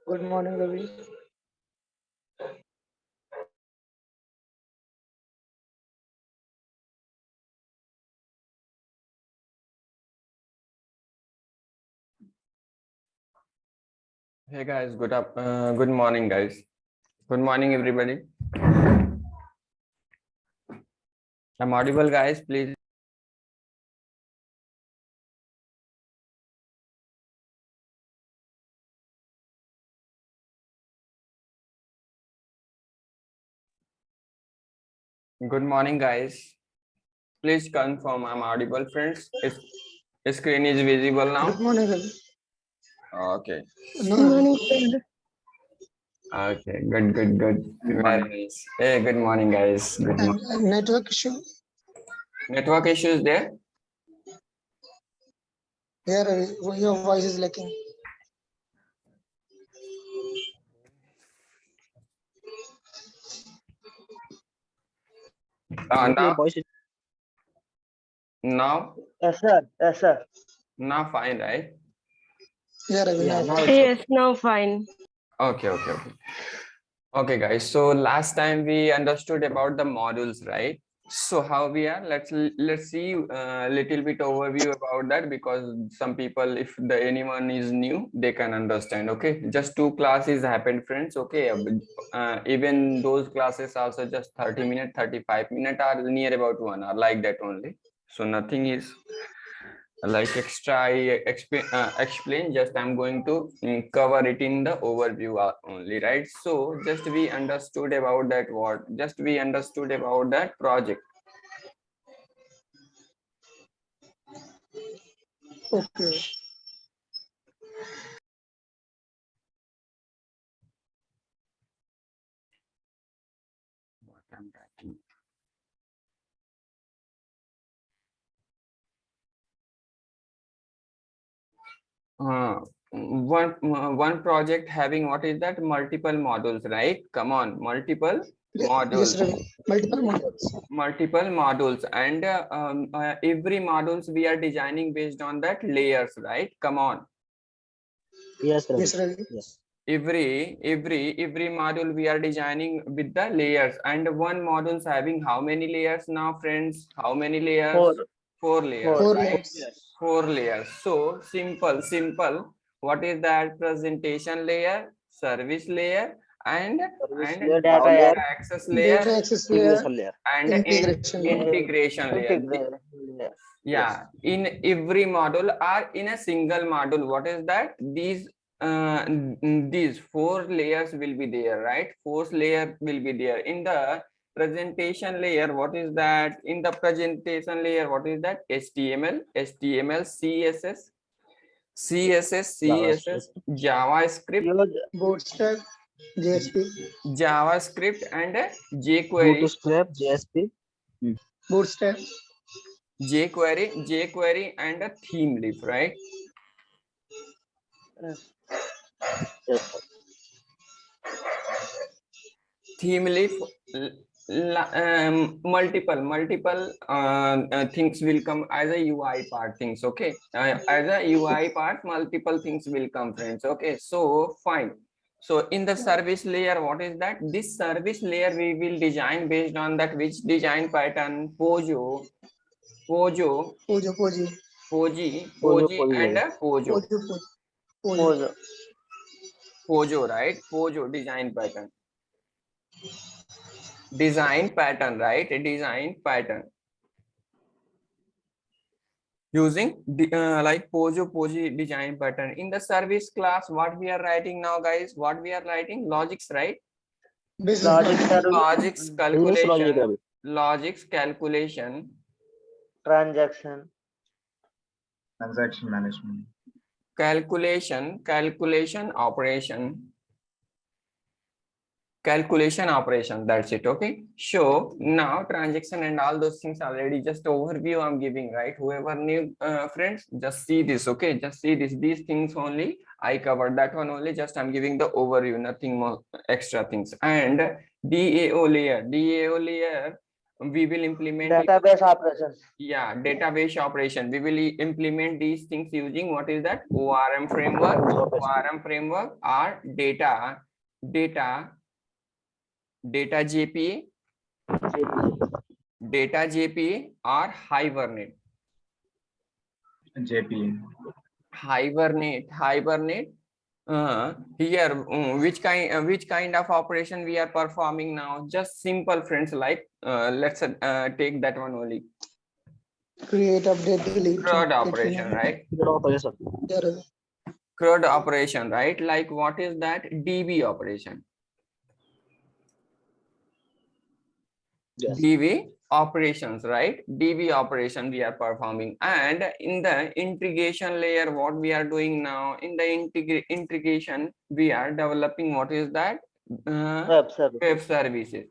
Good morning, Ravi. Hey guys, good morning, guys. Good morning, everybody. I'm audible, guys. Please. Good morning, guys. Please confirm I'm audible, friends. Screen is visible now. Good morning, Ravi. Okay. No, Good Ravi. morning, sir. Okay. Good. Very nice. Hey, good morning, guys. Good morning. Network issue. Network issues there? Yeah, Ravi. Your voice is lacking. Now, Your voice is now, yes, sir. Yes, sir. now, fine, right? Yeah, Ravi. Yeah, Now, now fine. it's Yes, now fine. Okay. Okay, guys. So last time we understood about the modules, right? So how we are? Let's see a little bit overview about that, because some people, if anyone is new, they can understand. Okay, just 2 classes happened, friends. Okay, even those classes also just 30 minutes, 35 minutes, are near about 1 hour, like that only. So nothing is like extra I explain, just I'm going to cover it in the overview only, right? So just we understood about that project. Okay. What I'm writing. One project having, what is that, multiple modules, right? Come on, multiple Yes, modules. Ravi. Multiple models. Multiple modules, and every modules we are designing based on that layers, right? Come on, yes, Ravi. Yes, Ravi. Yes. every module we are designing with the layers, and one modules having how many layers now, friends? How many layers? Four. Four layers, Four. Four right? layers. Four layers. So simple. What is that? Presentation layer, service layer, and Service and layer, data data layer, access layer, Data access layer. integration layer. and Integration layer. integration layer. Integration layer. Yeah, in every module or in a single module, what is that? These four layers will be there, right? Four layer will be there in the presentation layer. What is that? In the presentation layer, what is that? HTML, JavaScript. JavaScript, Use Bootstrap. JSP. JavaScript, and jQuery, Bootstrap, JSP. Bootstrap. jQuery, and a theme leaf, right? Yes. Yes, sir. Theme leaf, multiple things will come as a UI part things. Okay, as a UI part, multiple things will come, friends. Okay, so fine. So in the service layer, what is that? This service layer we will design based on that which design pattern? Pojo, Pojo. Poji. Pojo and layer. Pojo, Pojo. right? Pojo design pattern. Right? A design pattern using like Poji design pattern. In the service class, what we are writing now, guys? What we are writing? Logics, right? Business Logic, logic. sir. Logics Business logic, calculation. Ravi. Logics calculation. Transaction. Transaction management. Calculation operation. That's it. Okay, so now transaction and all those things already, just overview I'm giving, right? Whoever new friends, just see this. Okay, just see this. These things only I covered, that one only, just I'm giving the overview, nothing more extra things. And DAO layer, we will implement Database operations. yeah, database operation. We will implement these things using what is that ORM framework. ORM framework are data JPA, data JPA or Hibernate. JPA. Hibernate. Here, which kind of operation we are performing now? Just simple, friends. Like let's take that one only. Create, update, delete. CRUD operation, right? Yeah, Ravi. CRUD operation, right? Like what is that? DB operation. Yes. DB operations, right? DB operation we are performing, and in the integration layer, what we are doing now in the integration, we are developing what is that Web service. web services.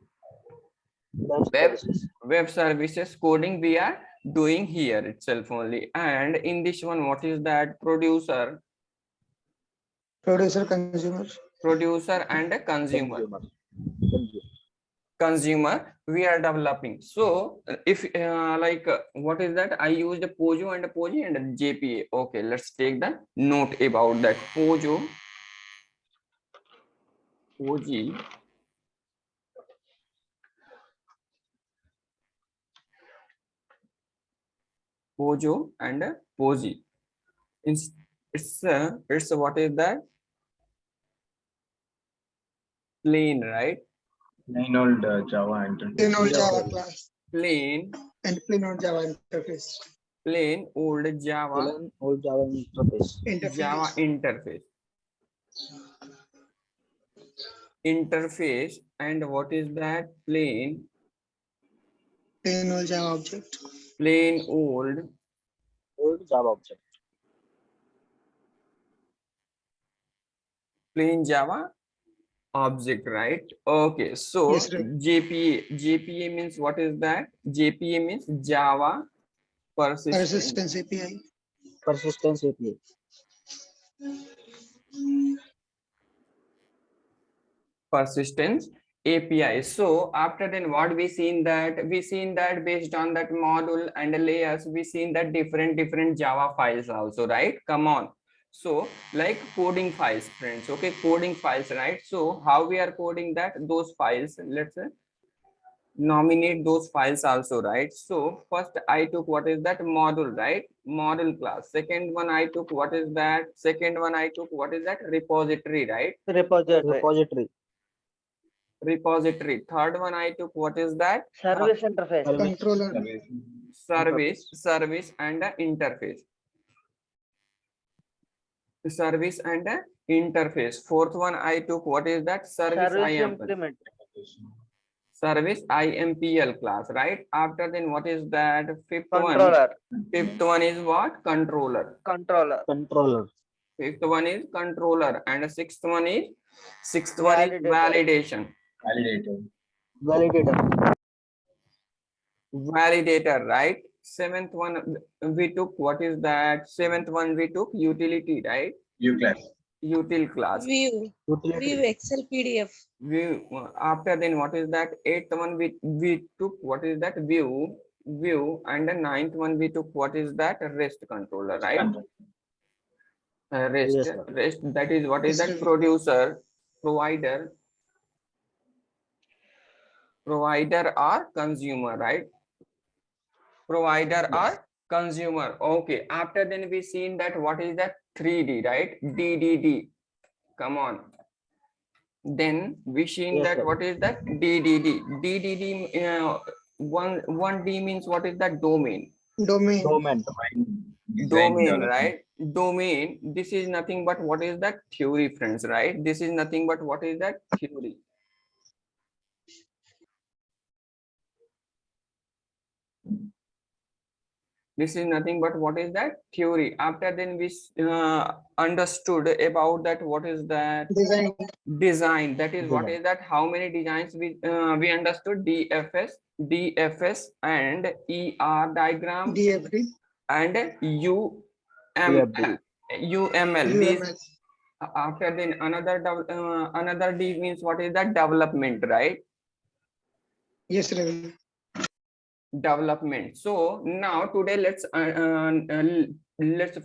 Web services. Web services coding we are doing here itself only, and in this one, what is that? Producer Producer, consumer. and a consumer we are developing. So if what is that? I used a Pojo and a JPA. Okay, let's take the note about that. Pojo and a Poji. It's what is that? Plain, right? Plain old Java interface. Plain old Java class Plain and plain old Java interface. Plain old Java Interface. interface. And what is that? Plain Plain old Java object. Plain old Java object. Plain Java object, right? Okay, so Yes, sir. JPA means what is that? JPA means Java Persistence API. Persistence API. Persistence API. So after then what we seen that based on that module and the layers, we seen that different Java files also, right? Come on. So like coding files, friends. Okay, coding files, right? So how we are coding that? Those files, let's nominate those files also, right? So first I took what is that? Module, right? Module class. Second one I took what is that? Repository, right? Repository. Third one I took what is that? Service interface. Controller. Service and interface. Service and interface. Fourth one I took what is that? Service implement. Service IMPL class, right? After then what is that? Fifth Controller. one is what? Controller. Fifth one is controller, and sixth one is validation. Validator, right? Seventh one we took what is that? Seventh one we took utility, right? Util class. View Excel PDF. View. After then what is that? Eighth one we took what is that? View, and the ninth one we took what is that? REST controller, right? REST. Yes, sir. REST, that is what is Yes, that? sir. Producer, provider or consumer, right? Provider or consumer. Okay, after then we seen that what is that? 3D, right? DDD. Come on. Then we seen Yes, that sir. what is that? DDD. One D means what is that? Domain, right? Domain. This is nothing but what is that? Theory, friends, right? This is nothing but what is that? Theory. This is nothing but what is that? Theory. After then we understood about that what is that? Design. That is what is that? How many designs we understood? DFS and ER diagram DFD. and UML. These, after then another D means what is that? Development, right? Yes, Ravi. development. So now today let's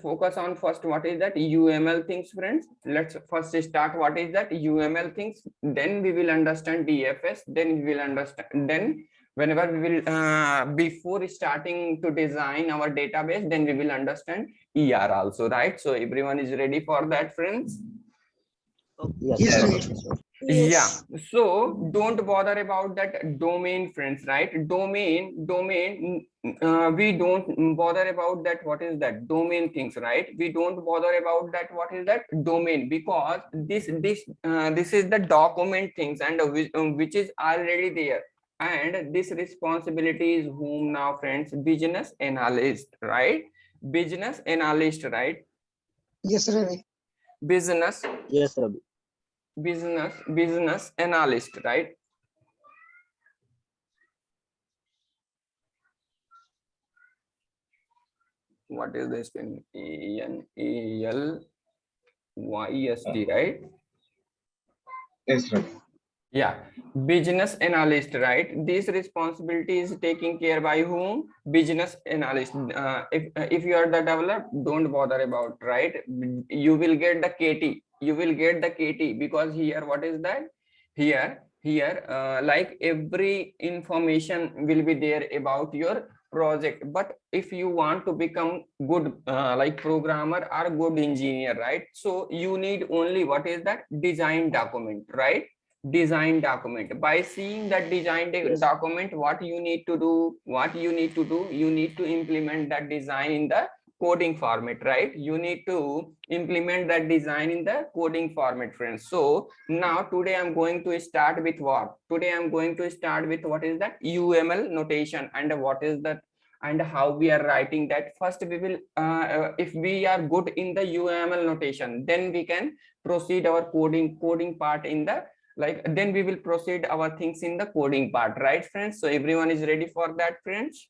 focus on first what is that UML things, friends. Let's first start what is that UML things, then we will understand DFS, then we will understand, then whenever we will before starting to design our database, then we will understand ER also, right? So everyone is ready for that, friends? Yes, Yes, sir. Ravi. Yeah, Yes. so don't bother about that domain, friends, right? Domain, we don't bother about that. What is that domain things, right? We don't bother about that. What is that domain? Because this is the document things, and which is already there. And this responsibility is whom now, friends? Business analyst, right? Business analyst, right? Yes, Ravi. Business Yes, Ravi. business analyst, right? What is this spelling? ANALYST, right? Yes, sir. Yeah, business analyst, right? This responsibility is taken care by whom? Business analyst. If you are the developer, don't bother about, right? You will get the KT. You will get the KT, because here what is that? Here, like every information will be there about your project. But if you want to become good like programmer or good engineer, right? So you need only what is that design document, right? Design document. By seeing that design Yes. document, what you need to do, you need to implement that design in the coding format, right? You need to implement that design in the coding format, friends. So now today I'm going to start with what? Today I'm going to start with what is that UML notation, and what is that, and how we are writing that. First we will if we are good in the UML notation, then we can proceed our coding part in the, like, then we will proceed our things in the coding part, right, friends? So everyone is ready for that, friends?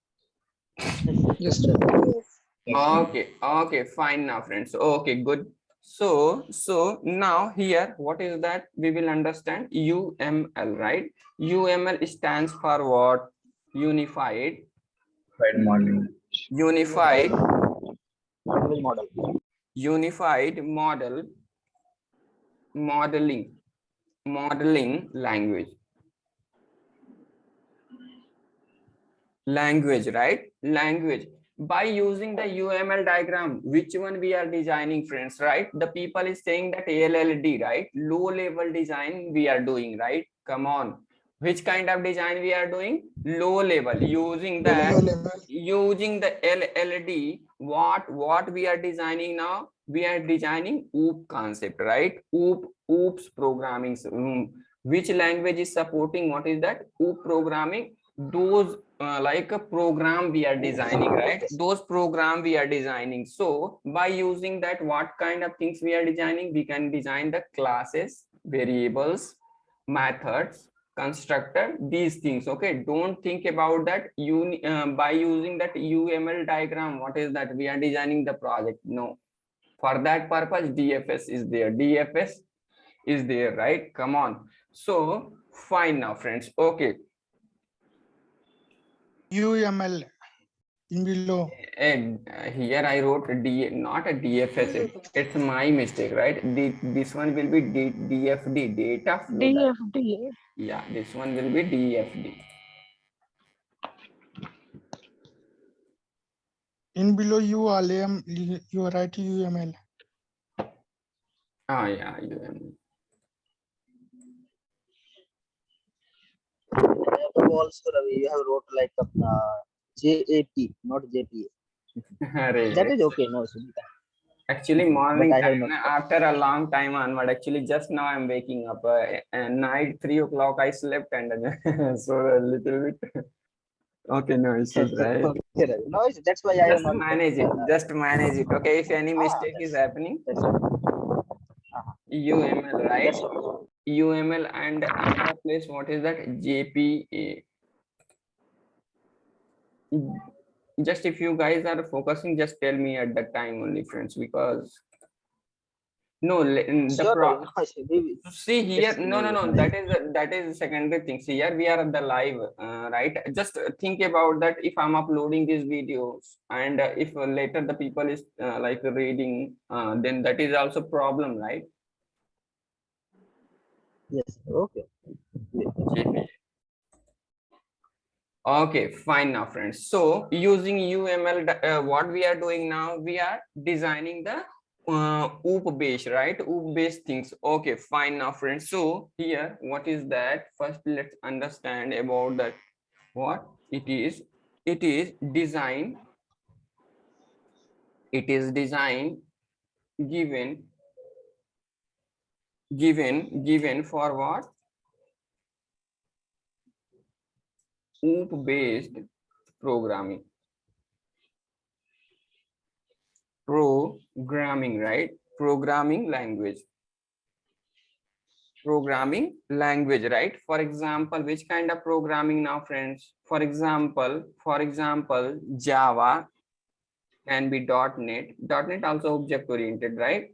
Yes, Ravi. Yes. Yes, sir. Okay, fine now, friends. Okay, good. So now here, what is that? We will understand UML, right? UML stands for what? Unified Applied modeling. unified Language model. unified modeling language, right? Language. By using the UML diagram, which one we are designing, friends, right? The people is saying that LLD, right? Low level design we are doing, right? Come on, which kind of design we are doing? Low level, using the Low level. LLD. What we are designing now? We are designing OOP concept, right? OOPs programming. Which language is supporting what is that OOP programming? Those like a program we are designing, right? Those program we are designing. So by using that, what kind of things we are designing? We can design the classes, variables, methods, constructor, these things. Okay, don't think about that. By using that UML diagram, what is that? We are designing the project. No, for that purpose DFS is there. DFS is there, right? Come on. So fine now, friends. Okay. UML in below. And here I wrote D, not a DFS. It's my mistake, right? This one will be DFD, data flow. DFD. Yeah, this one will be DFD. In below you write UML. Ah, yeah, UM. Also, Ravi, you have wrote like a JAP, not JPA. That is okay. No, Sumita. Actually, morning But I have time, not. after a long time onward, actually just now I'm waking up. And night 3 o'clock I slept, and so a little bit. Okay, no issues, right? Okay, Ravi. No, that's why I have Just not. manage it. Just manage it. Okay, if any mistake is happening, That's UML, right? that's okay. UML, and another place, what is that? JPA. Just if you guys are focusing, just tell me at that time only, friends, because No, the Sure, Ravi. No, see here, it's no, that is the secondary thing. See here, we are at the live, right? Just think about that. If I'm uploading these videos, and if later the people is like reading, then that is also problem, right? yes. Okay. JPA. Okay, fine now, friends. So using UML, what we are doing now, we are designing the OOP based, right? OOP based things. Okay, fine now, friends. So here, what is that? First, let's understand about that. What it is? It is design. It is design given for what? OOP based programming. Programming, right? Programming language, right? For example, which kind of programming now, friends? For example, Java can be .NET. .NET also object oriented, right?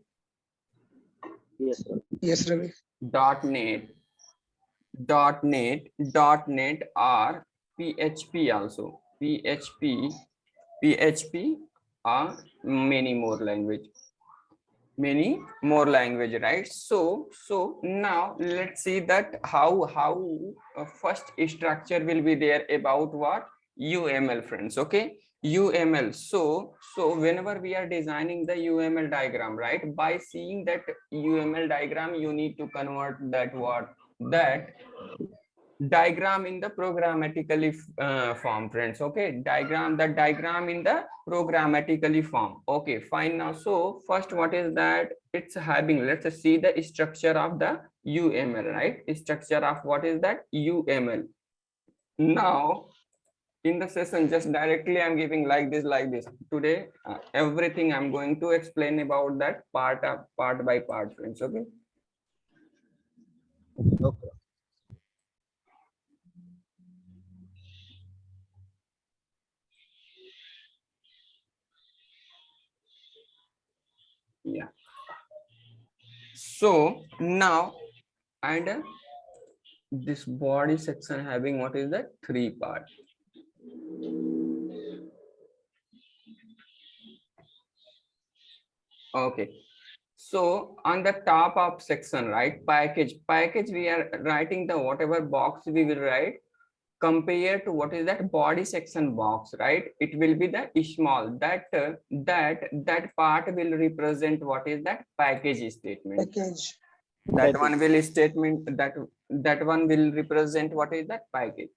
Yes, sir. Yes, Ravi. .NET, .NET or PHP also. PHP or many more language. Right? So now let's see that how first structure will be there about what? UML, friends. Okay, UML. So whenever we are designing the UML diagram, right, by seeing that UML diagram, you need to convert that what? That diagram in the programmatically form, friends. Okay, the diagram in the programmatically form. Okay, fine. Now, so first, what is that? It's having, let's see the structure of the UML, right? Structure of what is that? UML. Now in the session, just directly I'm giving like this. Today everything I'm going to explain about that part by part, friends. Okay. Okay. Yeah. So now, and this body section having what is that? 3 part. Okay. So on the top of section, right? Package, we are writing the whatever box we will write compared to what is that body section box, right? It will be the small, that part will represent what is that? Package statement. Package. That one will statement, that one will represent what is that? Package,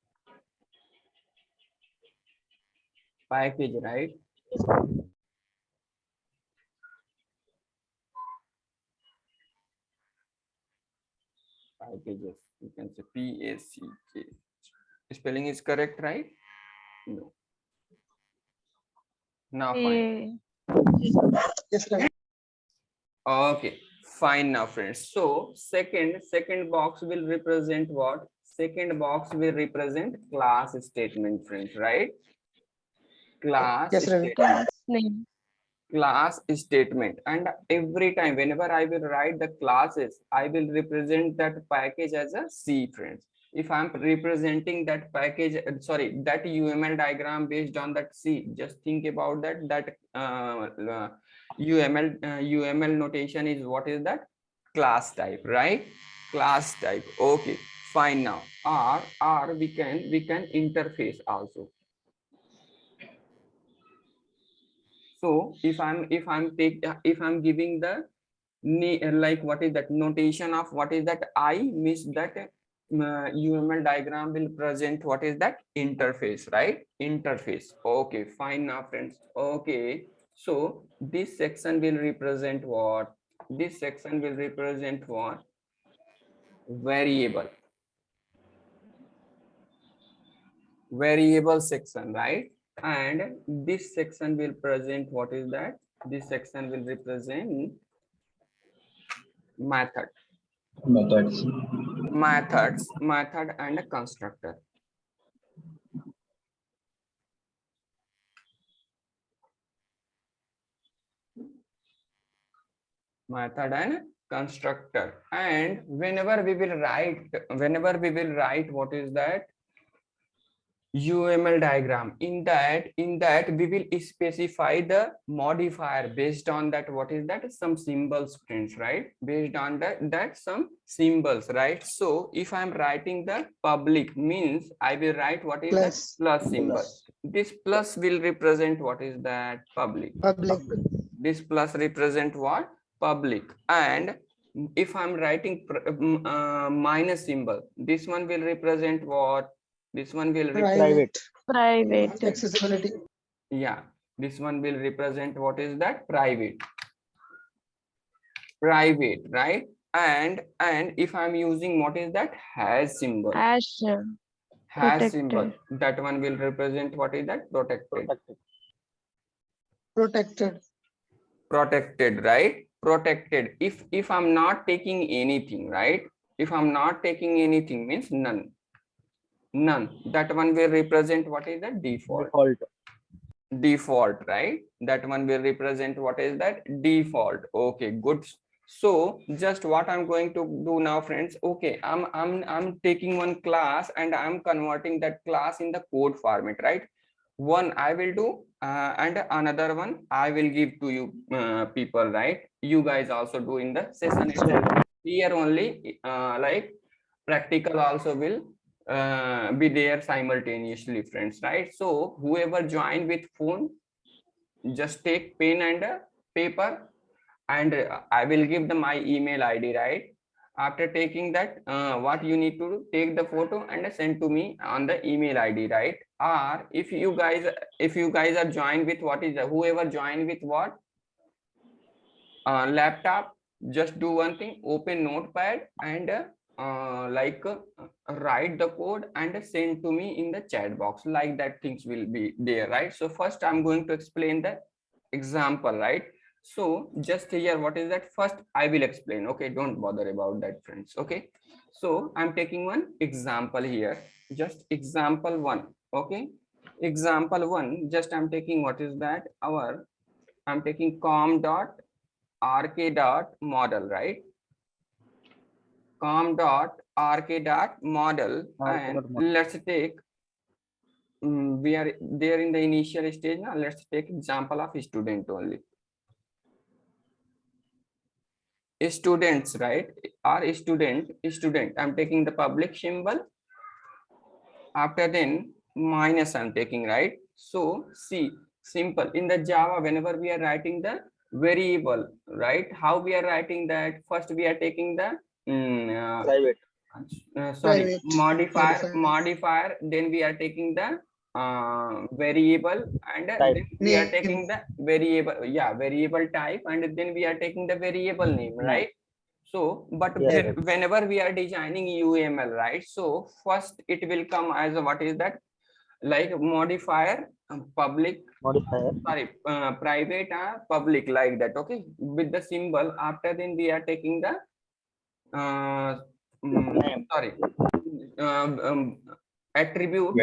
right? Packages, you can say PACK. Spelling is correct, right? No. Now fine. Yes, Ravi. Okay, fine now, friends. So second box will represent what? Second box will represent class statement, friends, right? Class Yes, Ravi. statement. Class name. Class statement, and every time whenever I will write the classes, I will represent that package as a C, friends. If I'm representing that package, sorry, that UML diagram based on that C, just think about that UML notation is what is that? Class type, right? Class type. Okay, fine. Now R we can interface also. So if I'm giving the like what is that notation of what is that? I miss that UML diagram will present what is that? Interface, right? Interface. Okay, fine now, friends. Okay, so this section will represent what? This section will represent what? Variable section, right? And this section will present what is that? This section will represent method Methods. method and a constructor. method and constructor. And whenever we will write what is that UML diagram, in that we will specify the modifier based on that what is that some symbols prints, right? Based on that some symbols, right? So if I'm writing the public means I will write what is that plus symbol. Plus. This plus will represent what is that public. This plus represent what? Public. And if I'm writing minus symbol, this one will represent what? This one will Private. Private. Accessibility. yeah, this one will represent what is that? Private. Private, right? And if I'm using what is that? Hash symbol. Hash. Hash symbol. Protected. That one will represent what is that? Protected. Protected. Protected, right? Protected. If I'm not taking anything, right? If I'm not taking anything means none. None. That one will represent what is the default. Default, right? That one will represent what is that? Default. Okay, good. So just what I'm going to do now, friends. Okay, I'm taking one class and I'm converting that class in the code format, right? One I will do and another one I will give to you people, right? You guys also do in the session itself. Here only like practical also will be there simultaneously, friends, right? So whoever join with phone, just take pen and paper, and I will give them my email ID, right? After taking that, what you need to do, take the photo and send to me on the email ID, right? Or if you guys are joined with what is whoever joined with what laptop, just do one thing, open notepad and write the code and send to me in the chat box, like that things will be there, right? So first I'm going to explain the example, right? So just here what is that, first I will explain, okay? Don't bother about that, friends, okay? So I'm taking one example here, just example one, okay? Example one, just I'm taking what is that, I'm taking com.rk.model, right? com.rk.model, and let's take we are there in the initial stage now. Let's take example of student only. Students, right? Or student. I'm taking the public symbol. After then minus I'm taking, right? So see, simple in the Java, whenever we are writing the variable, right? How we are writing that? First we are taking the Private. sorry, Private. modifier, then we are taking the variable, and then we are taking the variable, variable type, and then we are taking the variable name, right? So but whenever we are designing UML, right, so first it will come as a, what is that, like modifier, public, sorry, private or public, like that, okay, with the symbol. After then we are taking the sorry, attribute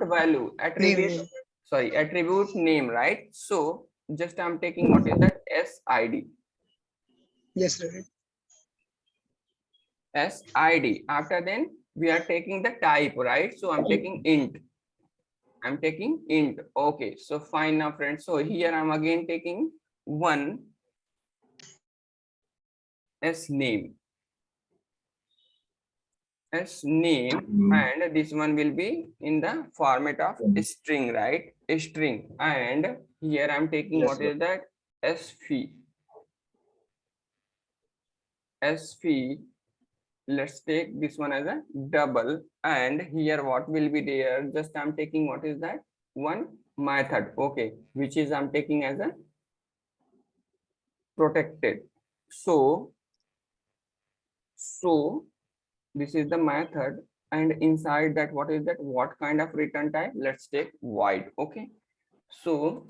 value, attribute, sorry, attribute name, right? So just I'm taking what is that, SID. Yes, right. SID. After then we are taking the type, right? So I'm taking int. Okay, so fine now, friends. So here I'm again taking one S name, and this one will be in the format of string, right? A string. And here I'm taking what is that, SV. Let's take this one as a double, and here what will be there, just I'm taking what is that, one method, okay, which is I'm taking as a protected. So this is the method, and inside that what is that, what kind of return type, let's take void, okay? So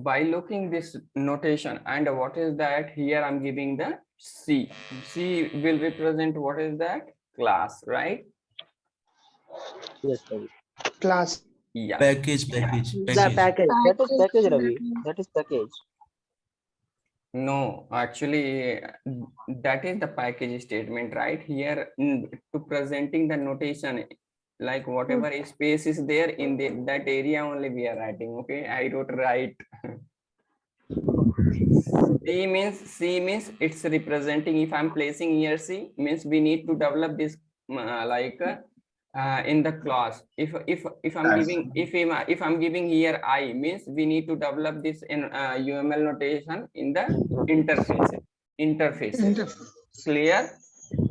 by looking this notation, and what is that? Here I'm giving the C. C will represent what is that? Class, right? Yes, Ravi. Class. Yeah. Package. The package. That is package, Ravi. That is package. No, actually, that is the package statement, right? Here, to presenting the notation, like whatever space is there in that area only we are writing. Okay, I wrote right. C means it's representing. If I'm placing here C means we need to develop this in the class. If I'm That's giving if I'm giving here I means we need to develop this in UML notation in the interfaces. Interface. Clear?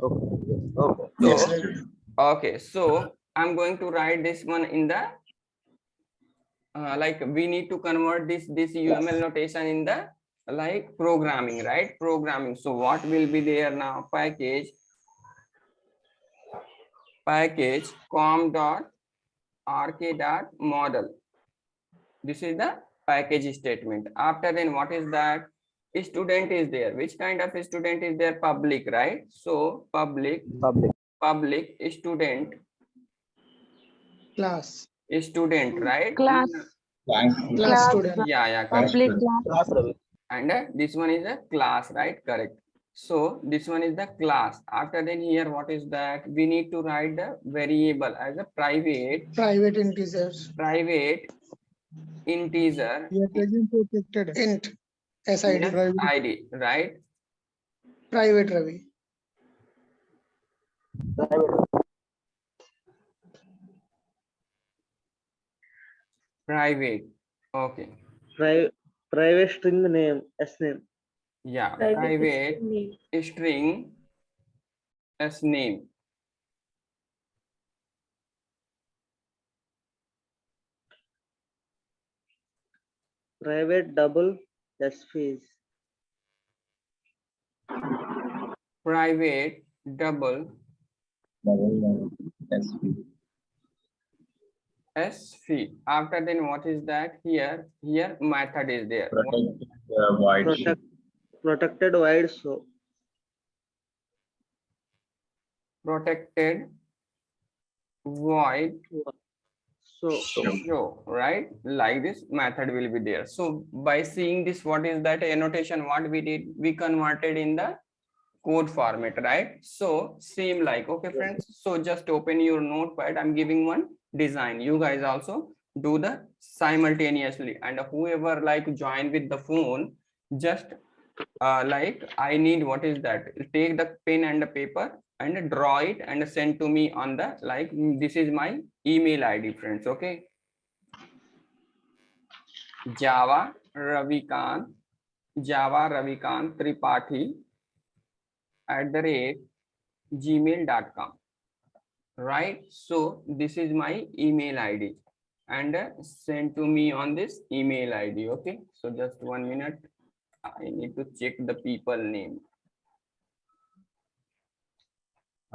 Okay. Okay. So Yes, Ravi. okay, so I'm going to write this one in the like we need to convert this UML notation in the like programming, right? Programming. So what will be there now? Package com dot rk dot model. This is the package statement. After then what is that? Student is there. Which kind of student is there? Public, right? So public student, Class. right? Class. thanks. Class Class. student. Yeah, That's correct. Public good. class. Class, Ravi. And this one is a class, right? Correct. So this one is the class. After then here what is that? We need to write the variable as a private integer Int. SID. ID, right? Private, Ravi. Private. Okay. Private string name, S name. Yeah, Private private name. string as name. Private double S phase. Private double Yes. S fee. After then what is that? Here method is there. Protect the void sheet. Protected wide so. Protected void So show, right? Like this method will be there. So by seeing this, what is that annotation? What we did? We converted in the code format, right? So same like, okay friends, so just open your notepad. I'm giving one design. You guys also do the simultaneously, and whoever like join with the phone, just like I need what is that? Take the pen and the paper and draw it and send to me on the like this is my email ID, friends. Okay, Java Ravikant Tripathi @gmail.com, right? So this is my email ID and send to me on this email ID. Okay, so just 1 minute, I need to check the people name.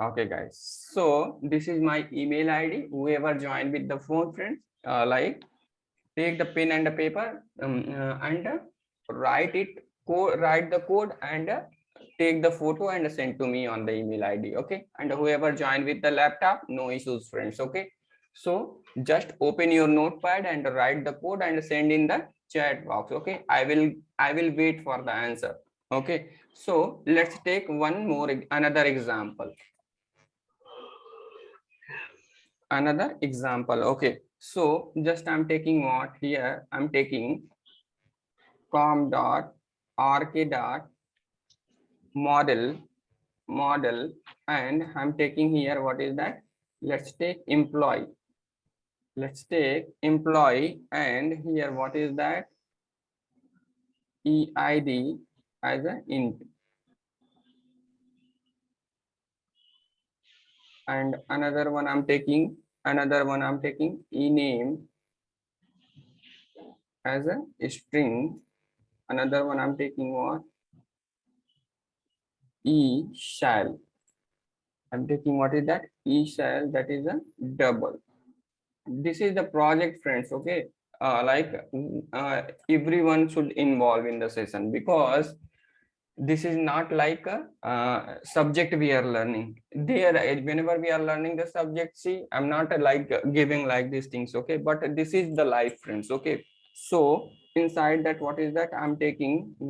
Okay guys, so this is my email ID. Whoever joined with the phone, friends, like take the pen and the paper and write the code and take the photo and send to me on the email ID. Okay, and whoever joined with the laptop, no issues, friends. Okay, so just open your notepad and write the code and send in the chat box. Okay, I will wait for the answer. Okay, so let's take another example. Okay, so just I'm taking what here, I'm taking com dot rk dot model and I'm taking here what is that? Let's take employee and here what is that? EID as an int, and another one I'm taking ename as a string, another one I'm taking what? E shall. I'm taking what is that? E shall, that is a double. This is the project, friends. Okay, everyone should involve in the session, because this is not like a subject we are learning there. Whenever we are learning the subject, see, I'm not like giving like these things, okay, but this is the life, friends, okay. So inside that, what is that? I'm taking one